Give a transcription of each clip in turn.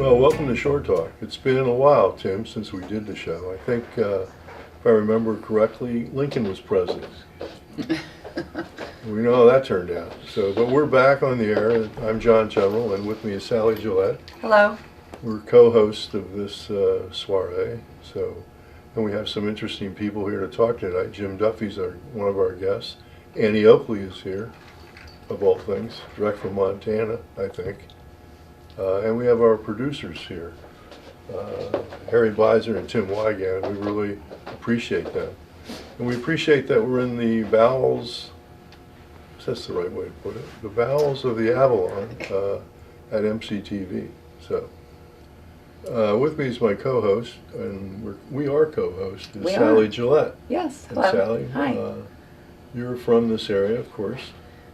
Well, welcome to Shore Talk. It's been a while, Tim, since we did the show. I think, if I remember correctly, Lincoln was president. We know how that turned out. But we're back on the air. I'm John General, and with me is Sally Jellett. Hello. We're co-hosts of this soiree. And we have some interesting people here to talk tonight. Jim Duffy's one of our guests. Annie Oakley is here, of all things, direct from Montana, I think. And we have our producers here, Harry Beiser and Tim Wygand. We really appreciate them. And we appreciate that we're in the bowels, if that's the right way to put it, the bowels of the Avalon at MCTV. With me is my co-host, and we are co-hosts, Sally Jellett. Yes, and hello. Sally, hi. You're from this area, of course.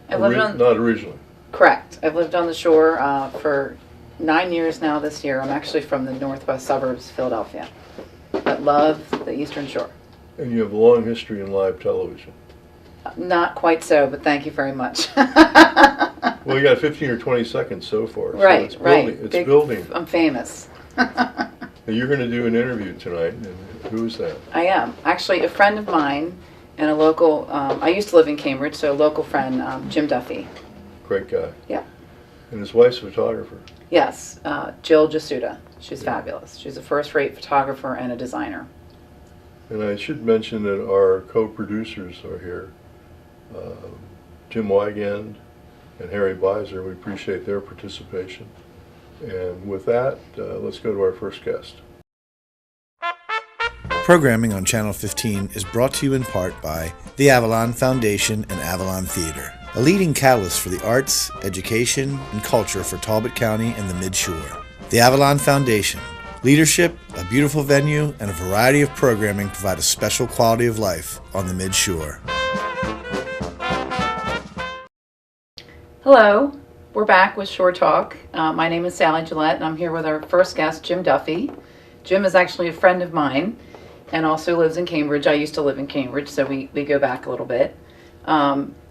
Not originally. Correct. I've lived on the shore for 9 years now this year. I'm actually from the northwest suburbs of Philadelphia, but love the Eastern Shore. And you have a long history in live television. Not quite so, but thank you very much. Well, you got 15 or 20 seconds so far. Right, so right. Building. I'm famous. Now you're going to do an interview tonight, and who is that? I am. Actually, a friend of mine and a local, I used to live in Cambridge, so a local friend, Jim Duffy. Great guy. Yeah. And his wife's a photographer. Yes, Jill Jasuda. She's fabulous. She's a first-rate photographer and a designer. And I should mention that our co-producers are here, Jim Wygand and Harry Beiser. We appreciate their participation. And with that, let's go to our first guest. Programming on Channel 15 is brought to you in part by the Avalon Foundation and Avalon Theater, a leading catalyst for the arts, education, and culture for Talbot County and the Mid-Shore. The Avalon Foundation. Leadership, a beautiful venue, and a variety of programming provide a special quality of life on the Mid-Shore. Hello, we're back with Shore Talk. My name is Sally Jellett, and I'm here with our first guest, Jim Duffy. Jim is actually a friend of mine and also lives in Cambridge. I used to live in Cambridge, so we go back a little bit.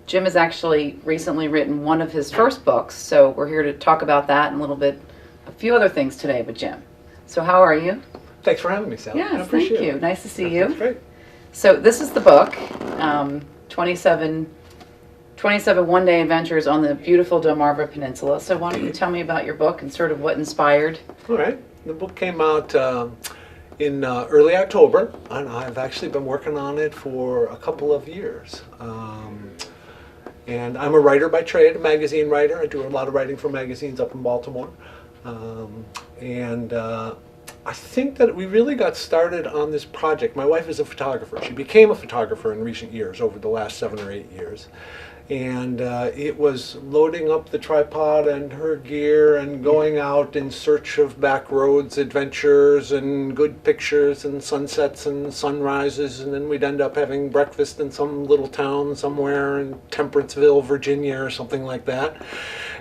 Jim has actually recently written one of his first books, so we're here to talk about that and a few other things today with Jim. So how are you? Thanks for having me, Sally. Yes, I appreciate thank you. it. Nice to see you. That's great. So this is the book, 27 one-day adventures on the beautiful Delmarva Peninsula. So why don't you tell me about your book and sort of what inspired? All right. The book came out in early October, and I've actually been working on it for a couple of years. And I'm a writer by trade, a magazine writer. I do a lot of writing for magazines up in Baltimore. I think that we really got started on this project. My wife is a photographer. She became a photographer in recent years, over the last 7 or 8 years. And it was loading up the tripod and her gear and going out in search of back roads adventures and good pictures and sunsets and sunrises, and then we'd end up having breakfast in some little town somewhere in Temperanceville, Virginia or something like that.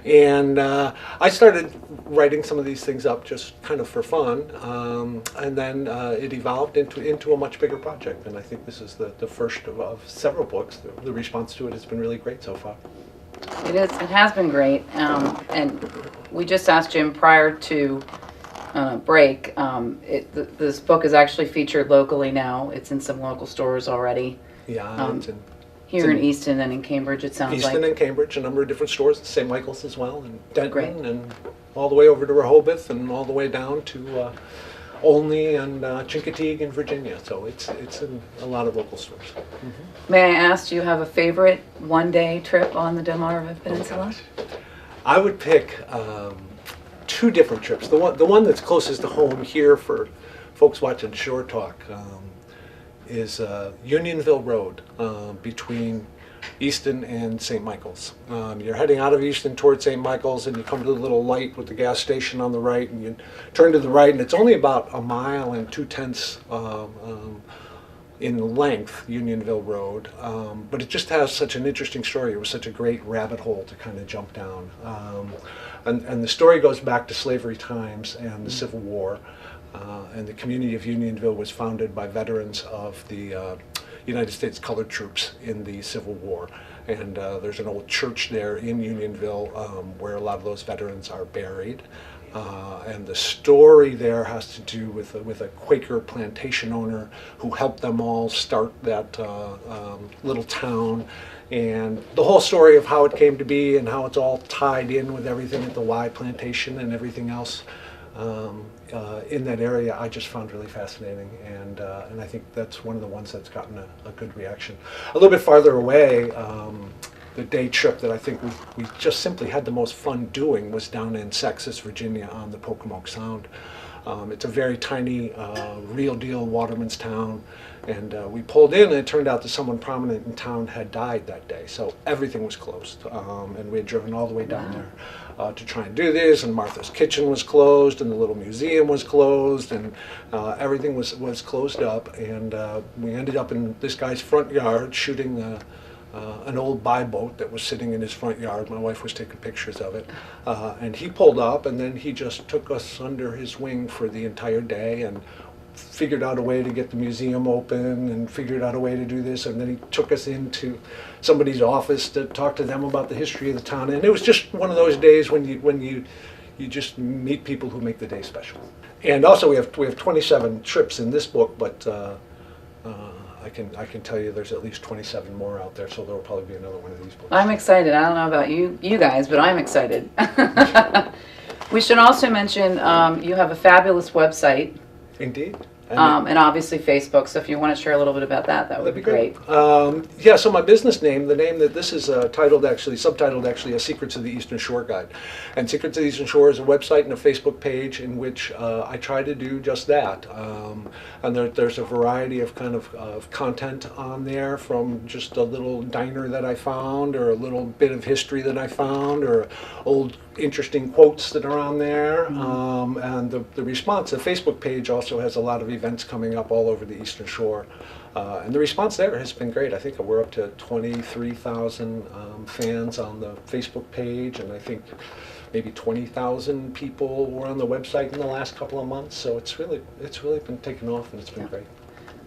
And I started writing some of these things up just kind of for fun, and then it evolved into a much bigger project, and I think this is the first of several books. The response to it has been really great so far. It has been great, and we just asked Jim prior to break. This book is actually featured locally now. It's in some local stores already. Yeah, here in Easton and in Cambridge, it sounds like. Easton and Cambridge, a number of different stores, St. Michael's as well, and Denton, and all the way over to Rehoboth, and all the way down to Olney and Chincoteague in Virginia. So it's in a lot of local stores. Mm-hmm. May I ask, do you have a favorite one-day trip on the Delmarva Peninsula? I would pick 2 different trips. The one that's closest to home here for folks watching Shore Talk is Unionville Road between Easton and St. Michael's. You're heading out of Easton towards St. Michael's, and you come to the little light with the gas station on the right, and you turn to the right, and it's only about 1 mile and 2/10 in length, Unionville Road, but it just has such an interesting story. It was such a great rabbit hole to kind of jump down. And the story goes back to slavery times and the Civil War. And the community of Unionville was founded by veterans of the United States Colored Troops in the Civil War. And there's an old church there in Unionville where a lot of those veterans are buried. And the story there has to do with a Quaker plantation owner who helped them all start that little town, and the whole story of how it came to be and how it's all tied in with everything at the Y plantation and everything else in that area, I just found really fascinating, and I think that's one of the ones that's gotten a good reaction. A little bit farther away, the day trip that I think we just simply had the most fun doing was down in Sexus, Virginia on the Pocomoke Sound. It's a very tiny, real deal waterman's town, and we pulled in and it turned out that someone prominent in town had died that day, so everything was closed, and we had driven all the way down there to try and do this, and Martha's Kitchen was closed, and the little museum was closed, and everything was closed up, and we ended up in this guy's front yard shooting an old boat that was sitting in his front yard. My wife was taking pictures of it, and he pulled up, and then he just took us under his wing for the entire day and figured out a way to get the museum open and figured out a way to do this, and then he took us into somebody's office to talk to them about the history of the town, and it was just one of those days when you just meet people who make the day special. And also we have 27 trips in this book, but I can tell you there's at least 27 more out there, so there will probably be another one of these books. I'm excited. I don't know about you guys, but I'm excited. We should also mention you have a fabulous website. Indeed. And obviously Facebook, so if you want to share a little bit about that, that would be great. Yeah, so my business name, the name that this is subtitled actually, A Secrets of the Eastern Shore Guide. And Secrets of the Eastern Shore is a website and a Facebook page in which I try to do just that. And there's a variety of of content on there, from just a little diner that I found, or a little bit of history that I found, or old interesting quotes that are on there. And the response, the Facebook page also has a lot of events coming up all over the Eastern Shore. And the response there has been great. I think we're up to 23,000 fans on the Facebook page, and I think maybe 20,000 people were on the website in the last couple of months. So it's really been taking off, and it's been great.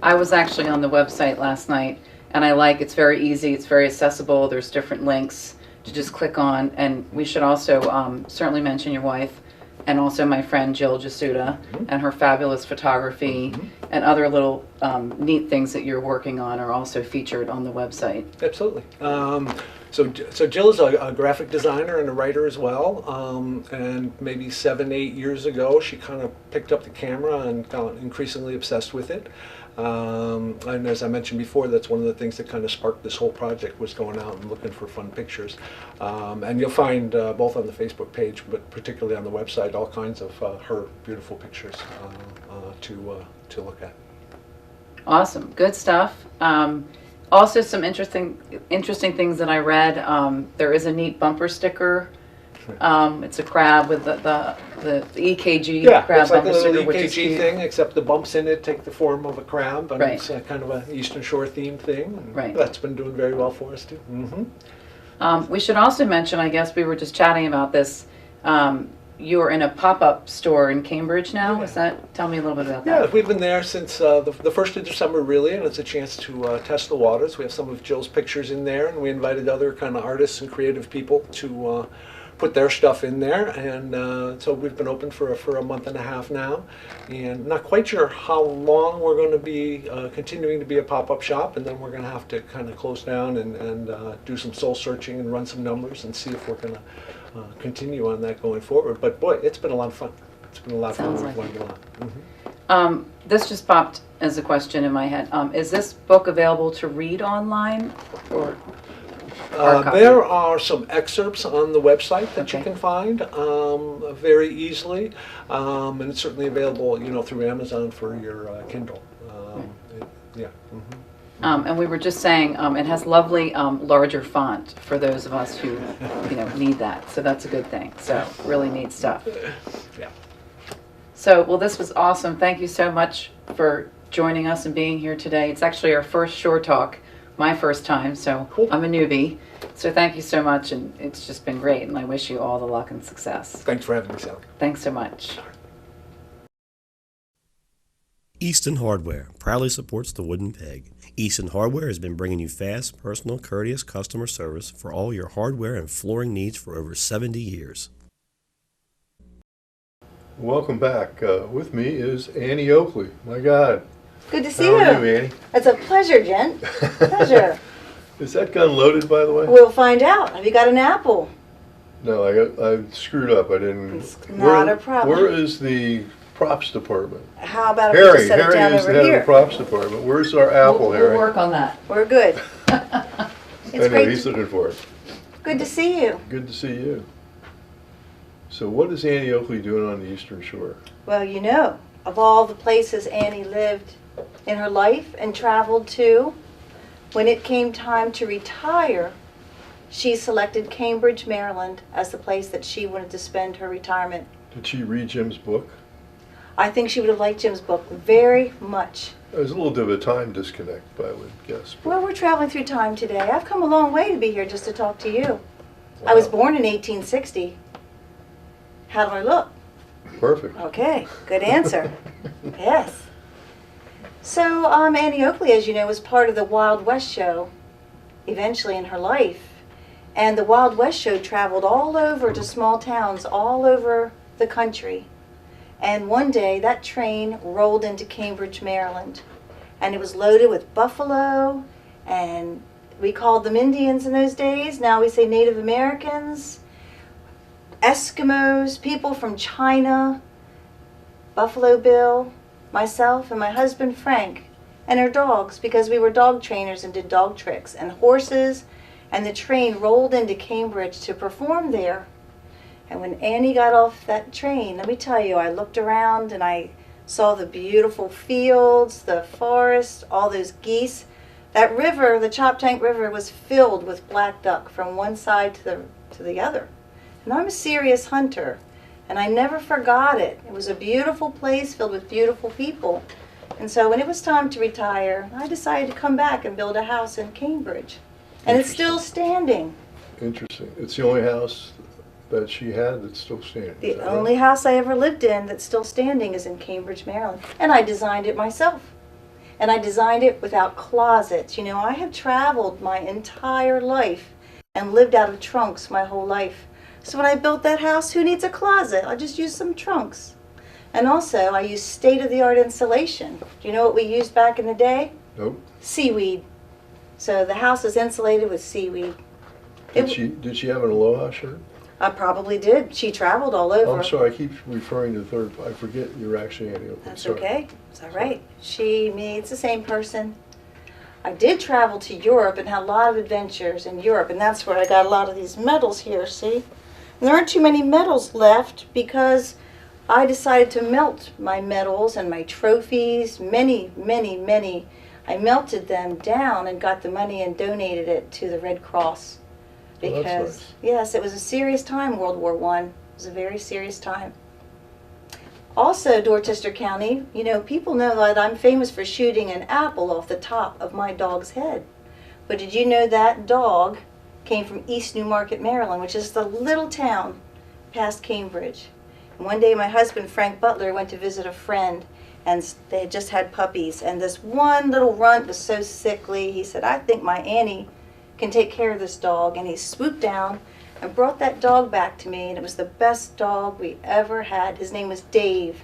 I was actually on the website last night, and it's very easy, it's very accessible, there's different links to just click on, and we should also certainly mention your wife, and also my friend Jill Jasuda, and her fabulous photography, and other little neat things that you're working on are also featured on the website. Absolutely. So Jill is a graphic designer and a writer as well, and maybe 7-8 years ago she kind of picked up the camera and got increasingly obsessed with it. And as I mentioned before, that's one of the things that kind of sparked this whole project, was going out and looking for fun pictures. And you'll find both on the Facebook page, but particularly on the website, all kinds of her beautiful pictures to look at. Awesome, good stuff. Also, some interesting things that I read. There is a neat bumper sticker. It's a crab with the EKG crab it's like bumper a little sticker, which is EKG cute. thing, except the bumps in it take the form of a crab, and Right. it's kind of an Eastern Shore themed thing. And Right. That's been doing very well for us too. We should also mention, I guess we were just chatting about this. You're in a pop-up store in Cambridge now. Yeah. Tell me a little bit about Yeah, that. we've been there since the 1st of December, really, and it's a chance to test the waters. We have some of Jill's pictures in there, and we invited other kind of artists and creative people to put their stuff in there, and so we've been open for a month and a half now, and not quite sure how long we're going to be continuing to be a pop-up shop, and then we're going to have to kind of close down and do some soul searching and run some numbers and see if we're going to continue on that going forward. But boy, it's been a lot of fun. It's been a lot of fun. Sounds We've like learned a lot. This just popped as a question in my head. Is this book available to read online, or hard copy? There are some excerpts on the website that you Okay. can find very easily, and it's certainly available, through Amazon for your Kindle. Yeah. And we were just saying, it has lovely larger font for those of us who, need that. So that's a good thing. So really neat stuff. Yeah. So, well, this was awesome. Thank you so much for joining us and being here today. It's actually our first Shore Talk, my first time, so Cool. I'm a newbie. So thank you so much, and it's just been great, and I wish you all the luck and success. Thanks for having me, Sally. Thanks so much. Easton Hardware proudly supports the Wooden Peg. Easton Hardware has been bringing you fast, personal, courteous customer service for all your hardware and flooring needs for over 70 years. Welcome back. With me is Annie Oakley. My God. Good to see How you. are you, Annie? It's a pleasure, Jen. Pleasure. Is that gun loaded, by the way? We'll find out. Have you got an apple? No, I screwed up. I didn't. It's not a problem. Where is the props department? How about if we just set it down Harry is the over head of the here? props department. Where's our apple, We'll Harry? work on that. We're good. I It's know, great. he's looking for it. Good to see you. Good to see you. So what is Annie Oakley doing on the Eastern Shore? Well, you know, of all the places Annie lived in her life and traveled to, when it came time to retire, she selected Cambridge, Maryland as the place that she wanted to spend her retirement. Did she read Jim's book? I think she would have liked Jim's book very much. There's a little bit of a time disconnect, I would guess. but- Well, we're traveling through time today. I've come a long way to be here just to talk to you. I was Wow. born in 1860. How do I look? Perfect. Okay, good answer. Yes. So, Annie Oakley, as you know, was part of the Wild West show eventually in her life. And the Wild West show traveled all over to small towns all over the country. And one day that train rolled into Cambridge, Maryland. And it was loaded with buffalo, and we called them Indians in those days. Now we say Native Americans, Eskimos, people from China, Buffalo Bill, myself, and my husband Frank, and our dogs, because we were dog trainers and did dog tricks, and horses, and the train rolled into Cambridge to perform there. And when Annie got off that train, let me tell you, I looked around and I saw the beautiful fields, the forest, all those geese. That river, the Choptank River, was filled with black duck from one side to the other. And I'm a serious hunter, and I never forgot it. It was a beautiful place filled with beautiful people. And so when it was time to retire, I decided to come back and build a house in Cambridge. And it's still standing. Interesting. It's the only house that she had that's still standing. The Is that only right? house I ever lived in that's still standing is in Cambridge, Maryland. And I designed it myself. And I designed it without closets. You know, I have traveled my entire life and lived out of trunks my whole life. So when I built that house, who needs a closet? I just used some trunks. And also, I used state-of-the-art insulation. Do you know what we used back in the day? Nope. Seaweed. So the house is insulated with seaweed. Did she have an Aloha shirt? I probably did. She traveled all over. Oh, I'm sorry, I keep referring to the third. I forget you're actually Annie Oakley. That's Sorry. okay. It's all right. She, me, it's the same person. I did travel to Europe and had a lot of adventures in Europe, and that's where I got a lot of these medals here, see? And there aren't too many medals left because I decided to melt my medals and my trophies, many, many, many. I melted them down and got the money and donated it to the Red Cross. Oh, that's Because, nice. yes, it was a serious time, World War I. It was a very serious time. Also, Dorchester County, you know, people know that I'm famous for shooting an apple off the top of my dog's head. But did you know that dog came from East Newmarket, Maryland, which is the little town past Cambridge. And one day my husband, Frank Butler, went to visit a friend, and they had just had puppies. And this one little runt was so sickly, he said, I think my Annie can take care of this dog. And he swooped down and brought that dog back to me, and it was the best dog we ever had. His name was Dave.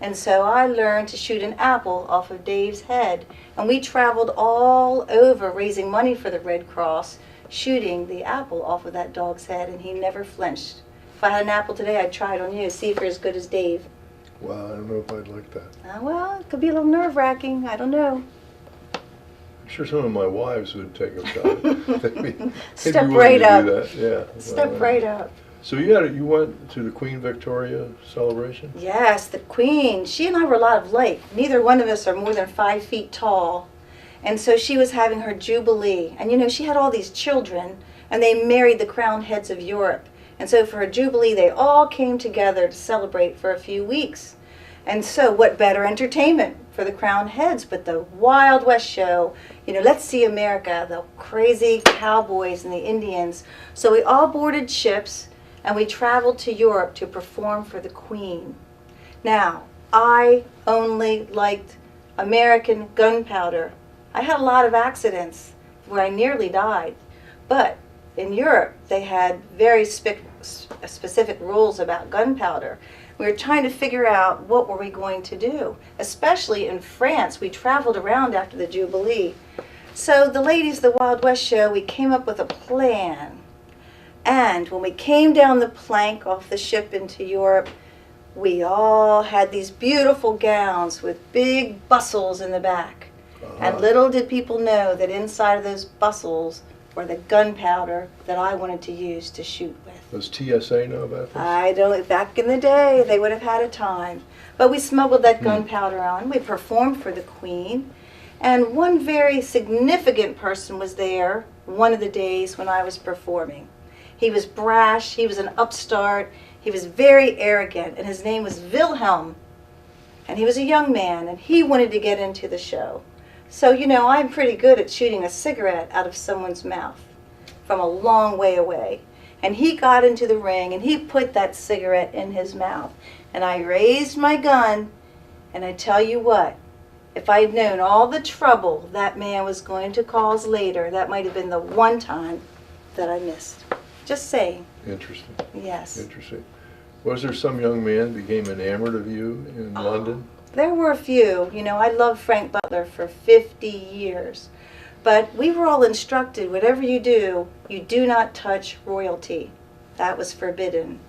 And so I learned to shoot an apple off of Dave's head. And we traveled all over raising money for the Red Cross, shooting the apple off of that dog's head, and he never flinched. If I had an apple today, I'd try it on you, see if you're as good as Dave. Wow, I don't know if I'd like that. Well, it could be a little nerve-wracking. I don't know. I'm sure some of my wives would take a shot. They'd be Step willing right to up. do that. Yeah. Step right up. So you went to the Queen Victoria celebration? Yes, the Queen. She and I were a lot of alike. Neither one of us are more than 5 feet tall. And so she was having her Jubilee. And you know, she had all these children, and they married the crowned heads of Europe. And so for her Jubilee, they all came together to celebrate for a few weeks. And so what better entertainment for the crowned heads but the Wild West show? You know, let's see America, the crazy cowboys and the Indians. So we all boarded ships, and we traveled to Europe to perform for the Queen. Now, I only liked American gunpowder. I had a lot of accidents where I nearly died. But in Europe, they had very specific rules about gunpowder. We were trying to figure out what were we going to do. Especially in France, we traveled around after the Jubilee. So the ladies of the Wild West show, we came up with a plan. And when we came down the plank off the ship into Europe, we all had these beautiful gowns with big bustles in the back. And little did people know that inside of those bustles were the gunpowder that I wanted to use to shoot with. Does TSA know about this? I don't, back in the day, they would have had a time. But we smuggled that gunpowder on. We performed for the Queen. And one very significant person was there one of the days when I was performing. He was brash, he was an upstart, he was very arrogant, and his name was Wilhelm. And he was a young man, and he wanted to get into the show. So, you know, I'm pretty good at shooting a cigarette out of someone's mouth from a long way away. And he got into the ring, and he put that cigarette in his mouth. And I raised my gun, and I tell you what, if I had known all the trouble that man was going to cause later, that might have been the one time that I missed. Just saying. Interesting. Yes. Interesting. Was there some young man became enamored of you in London? There were a few. You know, I loved Frank Butler for 50 years. But we were all instructed, whatever you do not touch royalty. That was forbidden.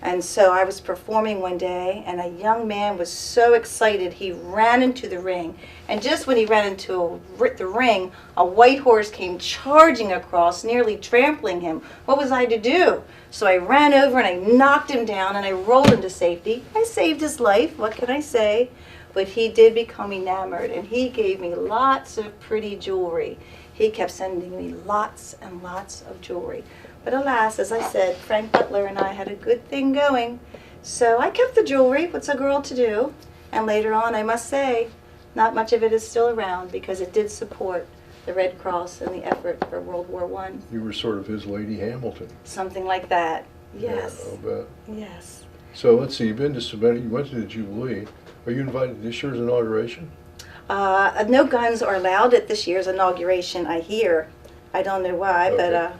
And so I was performing one day, and a young man was so excited, he ran into the ring. And just when he ran into the ring, a white horse came charging across, nearly trampling him. What was I to do? So I ran over and I knocked him down, and I rolled him to safety. I saved his life, what can I say? But he did become enamored, and he gave me lots of pretty jewelry. He kept sending me lots and lots of jewelry. But alas, as I said, Frank Butler and I had a good thing going. So I kept the jewelry. What's a girl to do? And later on, I must say, not much of it is still around because it did support the Red Cross and the effort for World War I. You were sort of his Lady Hamilton. Something like that. Yes. Yeah, I'll bet. Yes. So let's see, you've been to so many, you went to the Jubilee. Are you invited to this year's inauguration? No guns are allowed at this year's inauguration, I hear. I don't know why, Okay. but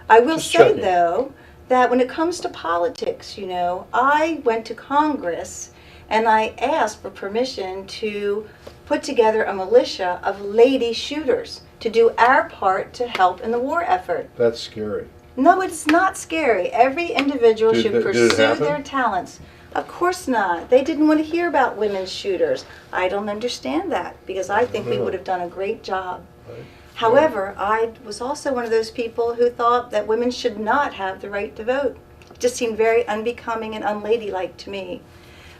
I will Just say, checking. though, that when it comes to politics, you know, I went to Congress and I asked for permission to put together a militia of lady shooters to do our part to help in the war effort. That's scary. No, it's not scary. Every individual Did should it pursue happen? their talents. Of course not. They didn't want to hear about women shooters. I don't understand that because I think we No. would have done a great job. Right. However, I was also one of those people who thought that women should not have the right to vote. It just seemed very unbecoming and unladylike to me.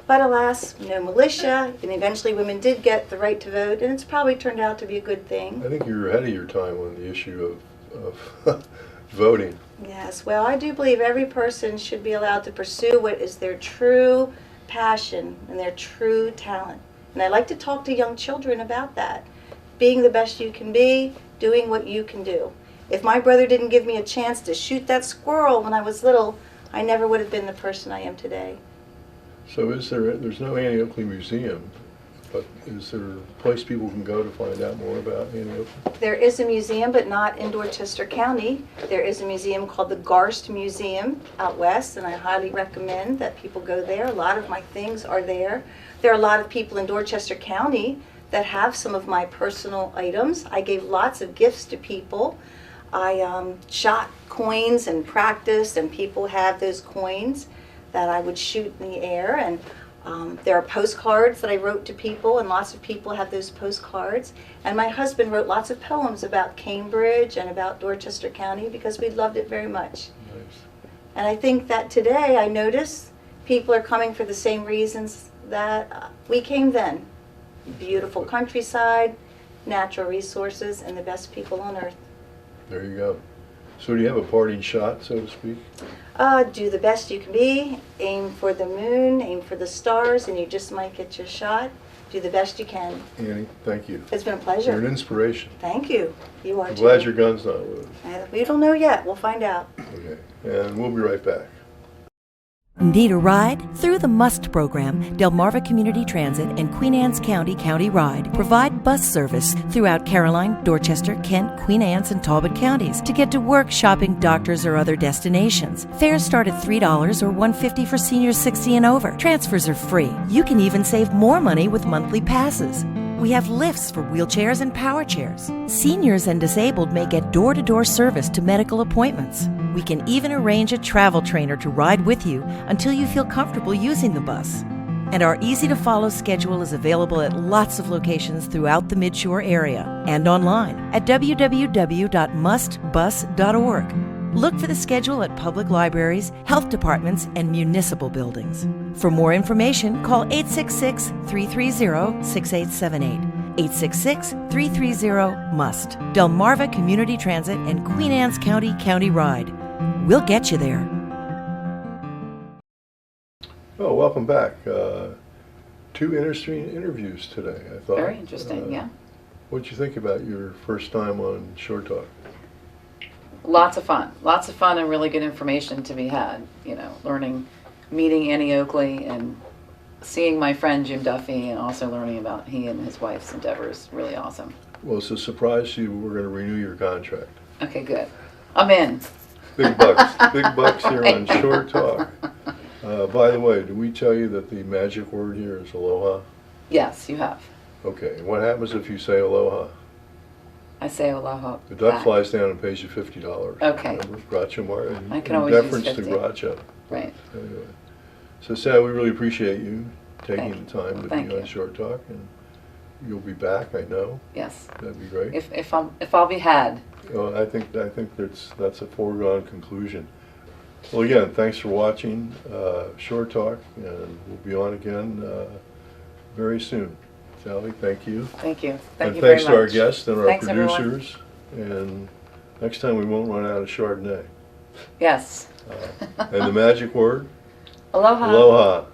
But alas, no militia, and eventually women did get the right to vote, and it's probably turned out to be a good thing. I think you're ahead of your time on the issue of voting. Yes, well, I do believe every person should be allowed to pursue what is their true passion and their true talent. And I like to talk to young children about that. Being the best you can be, doing what you can do. If my brother didn't give me a chance to shoot that squirrel when I was little, I never would have been the person I am today. So there's no Annie Oakley Museum, but is there a place people can go to find out more about Annie Oakley? There is a museum, but not in Dorchester County. There is a museum called the Garst Museum out west, and I highly recommend that people go there. A lot of my things are there. There are a lot of people in Dorchester County that have some of my personal items. I gave lots of gifts to people. I shot coins and practiced, and people have those coins that I would shoot in the air. And there are postcards that I wrote to people, and lots of people have those postcards. And my husband wrote lots of poems about Cambridge and about Dorchester County because we loved it very much. Nice. And I think that today I notice people are coming for the same reasons that we came then. Beautiful countryside, natural resources, and the best people on earth. There you go. So do you have a parting shot, so to speak? Do the best you can be, aim for the moon, aim for the stars, and you just might get your shot. Do the best you can. Annie, thank you. It's been a You're pleasure. an inspiration. Thank you. You are I'm too. glad your gun's not loaded. We don't know yet. We'll find out. Okay, and we'll be right back. Need a ride? Through the MUST program, Delmarva Community Transit and Queen Anne's County County Ride provide bus service throughout Caroline, Dorchester, Kent, Queen Anne's, and Talbot counties to get to work, shopping, doctors, or other destinations. Fares start at $3 or $1.50 for seniors 60 and over. Transfers are free. You can even save more money with monthly passes. We have lifts for wheelchairs and power chairs. Seniors and disabled may get door-to-door service to medical appointments. We can even arrange a travel trainer to ride with you until you feel comfortable using the bus. And our easy-to-follow schedule is available at lots of locations throughout the Midshore area and online at www.mustbus.org. Look for the schedule at public libraries, health departments, and municipal buildings. For more information, call 866-330-6878. 866-330-MUST. Delmarva Community Transit and Queen Anne's County County Ride. We'll get you there. Oh, welcome back. Two interesting interviews today, I thought. Very interesting, yeah. What'd you think about your first time on Short Talk? Lots of fun and really good information to be had, you know, meeting Annie Oakley and seeing my friend Jim Duffy, and also learning about he and his wife's endeavors. Really awesome. Well, it's a surprise to you we're going to renew your contract. Okay, good. I'm in. Big bucks here on Short Talk. By the way, did we tell you that the magic word here is aloha? Yes, you have. Okay, and what happens if you say aloha? I say aloha. The duck back. flies down and pays you $50. Okay. Remember? Gotcha, Mark. I can always use deference to 50. Gotcha. Right. Anyway. So, Sal, we really appreciate you taking the time to Thank be on you. Short Talk, and you'll be back, I know. Yes. That'd be great. If I'll be had. Well, I think that's a foregone conclusion. Well, again, thanks for watching Short Talk, and we'll be on again very soon. Sally, thank you. Thank you. Thank And you very thanks much. to our guests and our Thanks, everyone. producers. And next time we won't run out of Chardonnay. Yes. And the magic word? Aloha. Aloha.